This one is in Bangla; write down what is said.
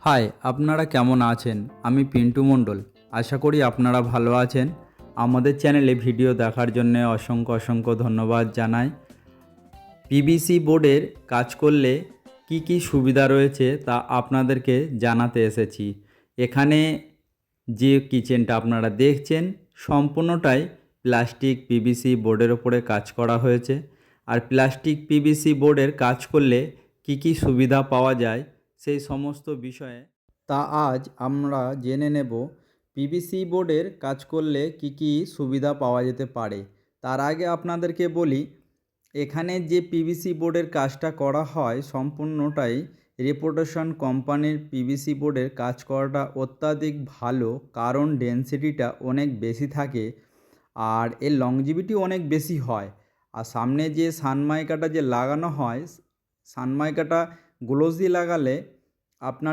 হাই, আপনারা কেমন আছেন? আমি পিন্টু মণ্ডল। আশা করি আপনারা ভালো আছেন। আমাদের চ্যানেলে ভিডিও দেখার জন্য অসংখ্য অসংখ্য ধন্যবাদ জানাই। পিভিসি বোর্ডের কাজ করলে কি কি সুবিধা রয়েছে তা আপনাদেরকে জানাতে এসেছি। এখানে যে কিচেনটা আপনারা দেখছেন সম্পূর্ণটাই প্লাস্টিক পিভিসি বোর্ডের ওপরে কাজ করা হয়েছে। আর প্লাস্টিক পিভিসি বোর্ডের কাজ করলে কি কি সুবিধা পাওয়া যায় সেই সমস্ত বিষয়ে তা আজ আমরা জেনে নেব। পিভিসি বোর্ডের কাজ করলে কি কি সুবিধা পাওয়া যেতে পারে। তার আগে আপনাদেরকে বলি, এখানে যে পিভিসি বোর্ডের কাজটা করা হয় সম্পূর্ণটাই রেপুটেশন কোম্পানির পিভিসি বোর্ডের কাজ করাটা অত্যাধিক ভালো, কারণ ডেনসিটিটা অনেক বেশি থাকে আর এর লংজিভিটি অনেক বেশি হয়। আর সামনে যে সানমাইকাটা যে লাগানো হয়, সানমাইকাটা গ্লোসি লাগালে আপনার